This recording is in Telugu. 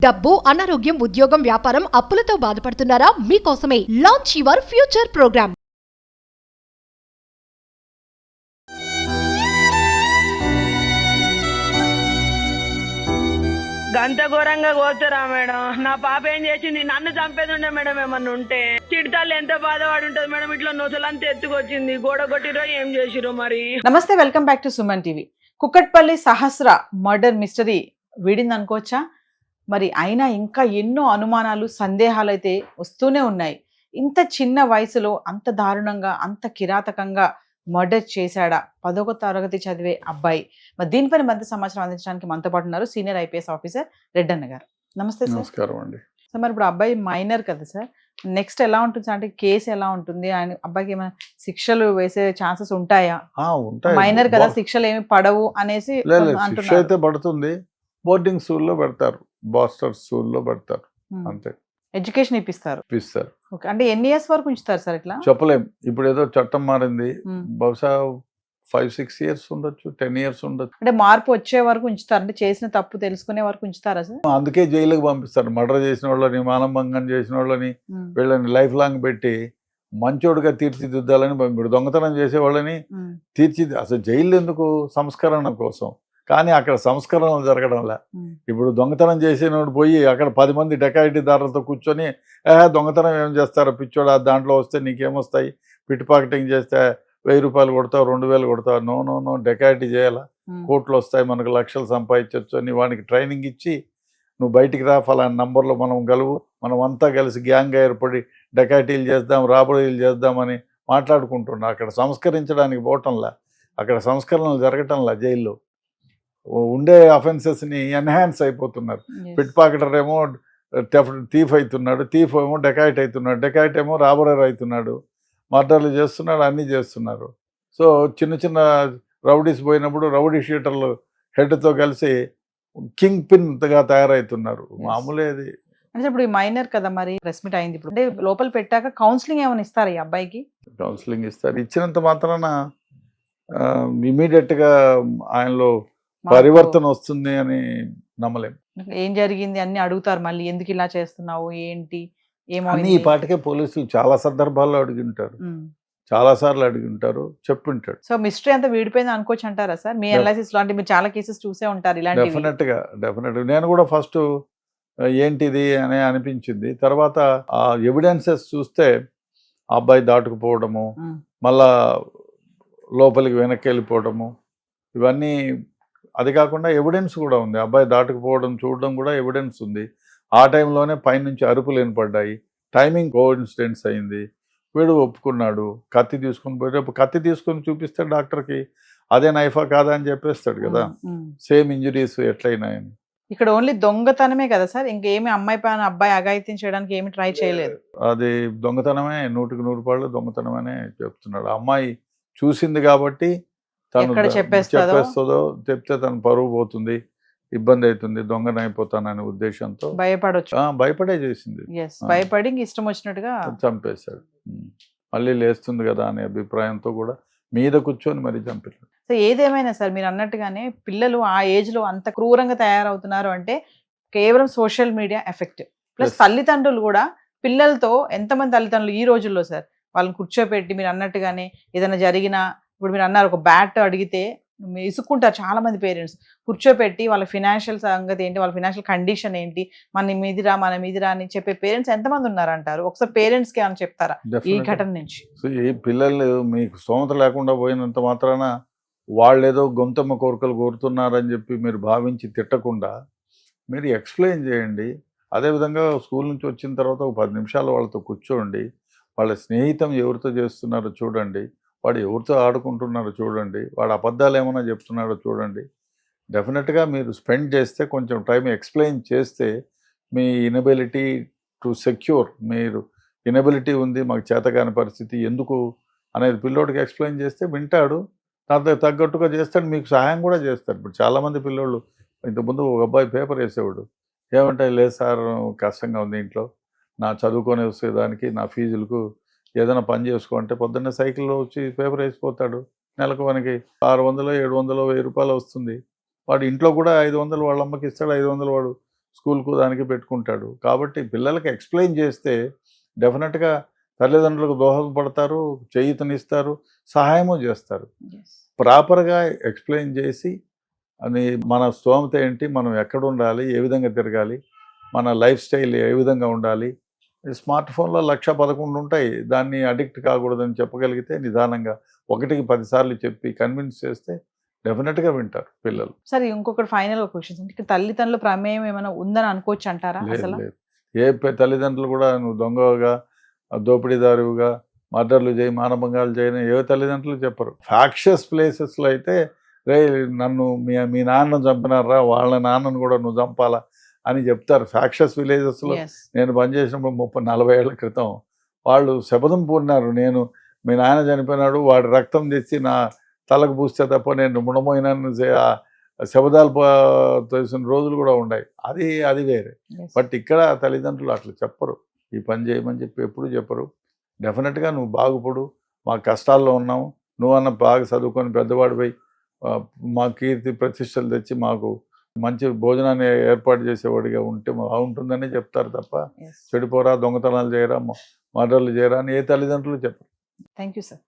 డబ్బు, అనారోగ్యం, ఉద్యోగం, వ్యాపారం, అప్పులతో బాధపడుతున్నారా? మీకోసమే లాంచ్ యువర్ ఫ్యూచర్ ప్రోగ్రామ్. గంత ఘోరంగా కోరుతారా మేడం? నా పాప ఏం చేసింది? నన్ను చంపేది ఉండే మేడం. ఏమన్నా ఉంటే చిడతాళ్ళు ఎంత బాధపడి ఉంటది మేడం. ఇట్లా నొసలంతా ఎత్తుకొచ్చింది, గోడ కొట్టిరో ఏం చేసిరో మరి. నమస్తే, welcome back to Suman TV. Kukatpally Sahasra murder mystery వీడింది అనుకోవచ్చా? మరి అయినా ఇంకా ఎన్నో అనుమానాలు, సందేహాలు అయితే వస్తూనే ఉన్నాయి. ఇంత చిన్న వయసులో అంత దారుణంగా, అంత కిరాతకంగా మర్డర్ చేశాడా 10వ తరగతి చదివే అబ్బాయి? మరి దీనిపైన మధ్య సమాచారం అందించడానికి మనతో పాటు ఉన్నారు సీనియర్ ఐపీఎస్ ఆఫీసర్ రెడ్డన్న గారు. నమస్తే సార్. నమస్కారం అండి. సార్, మరి ఇప్పుడు అబ్బాయి మైనర్ కదా సార్, నెక్స్ట్ ఎలా ఉంటుంది సార్? అంటే కేసు ఎలా ఉంటుంది? ఆయన అబ్బాయికి ఏమైనా శిక్షలు వేసే ఛాన్సెస్ ఉంటాయా? ఉంటాయి. మైనర్ కదా, శిక్షలు ఏమి పడవు అనేసి శిక్ష అంటున్నారు. అయితే పడుతుంది. బోర్డింగ్ స్కూల్లో పెడతారు, బాస్టర్ స్కూల్లో పెడతారు, అంతే. ఎడ్యుకేషన్ ఇప్పిస్తారు. ఇప్పిస్తారు. ఓకే, అంటే ఎన్ని ఇయర్స్ వరకు ఉంచుతారు సార్ ఇట్లా? చెప్పలేం. ఇప్పుడు ఏదో చట్టం మారింది, బహుశా 5-6 years ఉండొచ్చు, 10 years ఉండొచ్చు. అంటే మార్పు వచ్చే వరకు ఉంచుతారు, అంటే చేసిన తప్పు తెలుసుకునే వరకు ఉంచుతారా సార్? అందుకే జైలుకి పంపిస్తారు. మర్డర్ చేసిన వాళ్ళని, మానభంగం చేసిన వాళ్ళని, వీళ్ళని లైఫ్ లాంగ్ పెట్టి మంచోడుగా తీర్చిదిద్దాలని. ఇప్పుడు దొంగతనం చేసే వాళ్ళని అసలు జైలు ఎందుకు? సంస్కరణ కోసం. కానీ అక్కడ సంస్కరణలు జరగడంలా. ఇప్పుడు దొంగతనం చేసినోడు పోయి అక్కడ 10 మంది డకాయిటీదారులతో కూర్చొని దొంగతనం ఏం చేస్తారో పిచ్చోడా, దాంట్లో వస్తే నీకేమొస్తాయి, పిట్ పాకెటింగ్ చేస్తే 1000 రూపాయలు కొడతావు, 2000 కొడతావు. నో, డకాయిటీ చేయాలా, కోట్లు వస్తాయి, మనకు లక్షలు సంపాదించవచ్చు అని వానికి ట్రైనింగ్ ఇచ్చి నువ్వు బయటికి రా, ఫలానా నంబర్లో మనం గలువు, మనం అంతా కలిసి గ్యాంగ్ ఏర్పడి డకాయిటీలు చేద్దాం, రాబడీలు చేద్దామని మాట్లాడుకుంటున్నా. అక్కడ సంస్కరించడానికి పోవటంలా, అక్కడ సంస్కరణలు జరగటంలా. జైల్లో ఉండే అఫెన్సెస్ని ఎన్హాన్స్ అయిపోతున్నారు. పిట్ పాకెటర్ ఏమో థీఫ్ అవుతున్నాడు, థీఫ్ ఏమో డెకాయిట్ అవుతున్నాడు, డెకాయిట్ ఏమో రాబరర్ అవుతున్నాడు, మర్డర్లు చేస్తున్నాడు, అన్నీ చేస్తున్నారు. సో చిన్న రౌడీస్ పోయినప్పుడు రౌడీ షీటర్లు హెడ్తో కలిసి కింగ్ పిన్గా తయారవుతున్నారు. మామూలే అది. అంటే ఇప్పుడు ఈ మైనర్ కదా, మరి ప్రెస్ మీట్ అయింది. ఇప్పుడు అంటే లోపల పెట్టాక కౌన్సిలింగ్ ఏమైనా ఇస్తారా ఈ అబ్బాయికి? కౌన్సిలింగ్ ఇస్తారు. ఇచ్చినంత మాత్రాన ఇమీడియట్గా ఆయనలో పరివర్తన వస్తుంది అని నమ్మలేం. ఏం జరిగింది అన్ని అడుగుతారు మళ్ళీ, ఎందుకు ఇలా చేస్తున్నావు, ఏంటి, ఏమో. ఈ పాటికే పోలీసులు చాలా సందర్భాల్లో అడిగి ఉంటారు, చాలా సార్లు అడిగి ఉంటారు, చెప్పుంటాడు. సో మిస్టరీ అంతా వీడిపోయింది అనుకోవచ్చు అంటారా సార్? మీ అనాలిసిస్ లో అంటే మీరు చాలా కేసెస్ చూసే ఉంటారు ఇలాంటి. డెఫినెట్గా నేను కూడా ఫస్ట్ ఏంటిది అని అనిపించింది. తర్వాత ఆ ఎవిడెన్సెస్ చూస్తే ఆ అబ్బాయి దాటుకుపోవడము, మళ్ళా లోపలికి వెనక్కి వెళ్ళిపోవడము, ఇవన్నీ. అది కాకుండా ఎవిడెన్స్ కూడా ఉంది. అబ్బాయి దాటుకుపోవడం చూడడం కూడా ఎవిడెన్స్ ఉంది. ఆ టైంలోనే పైనుంచి అరుపులు వినపడ్డాయి, టైమింగ్ కోఇన్సిడెన్స్ అయింది. వీడు ఒప్పుకున్నాడు. కత్తి తీసుకుని పోయేటప్పుడు కత్తి తీసుకొని చూపిస్తే డాక్టర్కి అదే నైఫా కాదా అని చెప్పేస్తాడు కదా, సేమ్ ఇంజురీస్ ఎట్లయినాయని. ఇక్కడ ఓన్లీ దొంగతనమే కదా సార్, ఇంకేమి అమ్మాయి పైన అబ్బాయి అఘాయిత్యం చేయడానికి ఏమి ట్రై చేయలేదు. అది దొంగతనమే, 100% దొంగతనమనే చెప్తున్నాడు. అమ్మాయి చూసింది కాబట్టి తను చెప్పేస్తుందో, చెప్తే తను పరువు పోతుంది, ఇబ్బంది అవుతుంది, దొంగనైపోతాననే ఉద్దేశంతో భయపడే చేసింది. భయపడి ఇష్టం వచ్చినట్టుగా చంపేశాడు. మళ్ళీ లేస్తుంది కదా అనే అభిప్రాయంతో కూడా మీద కూర్చొని మరి చంపారు. సో ఏదేమైనా సార్, మీరు అన్నట్టుగానే పిల్లలు ఆ ఏజ్ లో అంత క్రూరంగా తయారవుతున్నారు అంటే కేవలం సోషల్ మీడియా ఎఫెక్ట్ ప్లస్ తల్లిదండ్రులు కూడా. పిల్లలతో ఎంతమంది తల్లిదండ్రులు ఈ రోజుల్లో సార్ వాళ్ళని కూర్చోపెట్టి మీరు అన్నట్టుగానే ఏదైనా జరిగినా, ఇప్పుడు మీరు అన్నారు ఒక బ్యాట్ అడిగితే ఇసుక్కుంటారు చాలా మంది పేరెంట్స్, కూర్చోపెట్టి వాళ్ళ ఫినాన్షియల్ సంగతి ఏంటి, వాళ్ళ ఫినాన్షియల్ కండిషన్ ఏంటి, మన మీదిరా అని చెప్పే పేరెంట్స్ ఎంతమంది ఉన్నారంటారు? ఒకసారి పేరెంట్స్కి ఏమైనా చెప్తారా ఈ ఘటన నుంచి? ఈ పిల్లలు మీకు స్తోమత లేకుండా పోయినంత మాత్రాన వాళ్ళేదో గొంతమ్మ కోరికలు కోరుతున్నారని చెప్పి మీరు భావించి తిట్టకుండా మీరు ఎక్స్ప్లెయిన్ చేయండి. అదేవిధంగా స్కూల్ నుంచి వచ్చిన తర్వాత ఒక 10 నిమిషాలు వాళ్ళతో కూర్చోండి, వాళ్ళ స్నేహితం ఎవరితో చేస్తున్నారో చూడండి, వాడు ఎవరితో ఆడుకుంటున్నారో చూడండి, వాడు అబద్ధాలు ఏమైనా చెప్తున్నాడో చూడండి. డెఫినెట్గా మీరు స్పెండ్ చేస్తే, కొంచెం టైం ఎక్స్ప్లెయిన్ చేస్తే, మీ ఇనబిలిటీ టు సెక్యూర్, మీరు ఇనబిలిటీ ఉంది, మాకు చేతకాని పరిస్థితి ఎందుకు అనేది పిల్లోడికి ఎక్స్ప్లెయిన్ చేస్తే వింటాడు, దాంతో తగ్గట్టుగా చేస్తాడు, మీకు సహాయం కూడా చేస్తాడు. ఇప్పుడు చాలామంది పిల్లోళ్ళు, ఇంతకుముందు ఒక అబ్బాయి పేపర్ వేసేవాడు, ఏమంటే లేదు సార్ కష్టంగా ఉంది ఇంట్లో, నా చదువుకొని వచ్చేదానికి నా ఫీజులకు ఏదైనా పని చేసుకో పొద్దున్నే సైకిల్లో వచ్చి పేపర్ వేసిపోతాడు. నెలకు మనకి 600, 700, 1000 రూపాయలు వస్తుంది. వాడు ఇంట్లో కూడా 500 వాళ్ళ అమ్మకి ఇస్తాడు, 500 వాడు స్కూల్కు దానికి పెట్టుకుంటాడు. కాబట్టి పిల్లలకి ఎక్స్ప్లెయిన్ చేస్తే డెఫినెట్గా తల్లిదండ్రులకు దోహదపడతారు, చేయూతనిస్తారు, సహాయము చేస్తారు. ప్రాపర్గా ఎక్స్ప్లెయిన్ చేసి అని మన స్తోమత ఏంటి, మనం ఎక్కడ ఉండాలి, ఏ విధంగా తిరగాలి, మన లైఫ్ స్టైల్ ఏ విధంగా ఉండాలి. స్మార్ట్ ఫోన్లో 1,11 ఉంటాయి, దాన్ని అడిక్ట్ కాకూడదని చెప్పగలిగితే నిదానంగా 1కి 10 సార్లు చెప్పి కన్విన్స్ చేస్తే డెఫినెట్గా వింటారు పిల్లలు. సరే, ఇంకొకటి ఫైనల్ క్వశ్చన్, ఇక్కడ తల్లిదండ్రుల ప్రమేయం ఏమైనా ఉందని అనుకోవచ్చు అంటారా? లేదు అసలు లేదు, ఏ తల్లిదండ్రులు కూడా నువ్వు దొంగగా, దోపిడీదారుగా, మర్డర్లు చేయి, మానభంగాలు చేయని ఏ తల్లిదండ్రులు చెప్పరు. ఫ్యాక్షస్ ప్లేసెస్లో అయితే రే నన్ను మీ నాన్నను చంపినారా, వాళ్ళ నాన్నను కూడా నువ్వు చంపాలా అని చెప్తారు. ఫ్యాక్షస్ విలేజెస్లో నేను పనిచేసినప్పుడు 30-40 ఏళ్ల క్రితం వాళ్ళు శపథం పూన్నారు, నేను మీ నాన్న చనిపోయినాడు, వాడి రక్తం తెచ్చి నా తలకు పూస్తే తప్ప నేను ముడమోయినాను శబదాలు తెలిసిన రోజులు కూడా ఉన్నాయి. అది వేరే. బట్ ఇక్కడ తల్లిదండ్రులు అట్లా చెప్పరు, ఈ పని చేయమని చెప్పి ఎప్పుడు చెప్పరు. డెఫినెట్గా నువ్వు బాగుపడు, మా కష్టాల్లో ఉన్నావు, నువ్వన్న బాగా చదువుకొని పెద్దవాడిపై మా కీర్తి ప్రతిష్టలు తెచ్చి మాకు మంచి భోజనాన్ని ఏర్పాటు చేసేవాడిగా ఉంటే బాగుంటుందని చెప్తారు తప్ప చెడిపోరా, దొంగతనాలు చేయరా, మర్డర్లు చేయరా అని ఏ తల్లిదండ్రులు చెప్పరు. Thank you sir.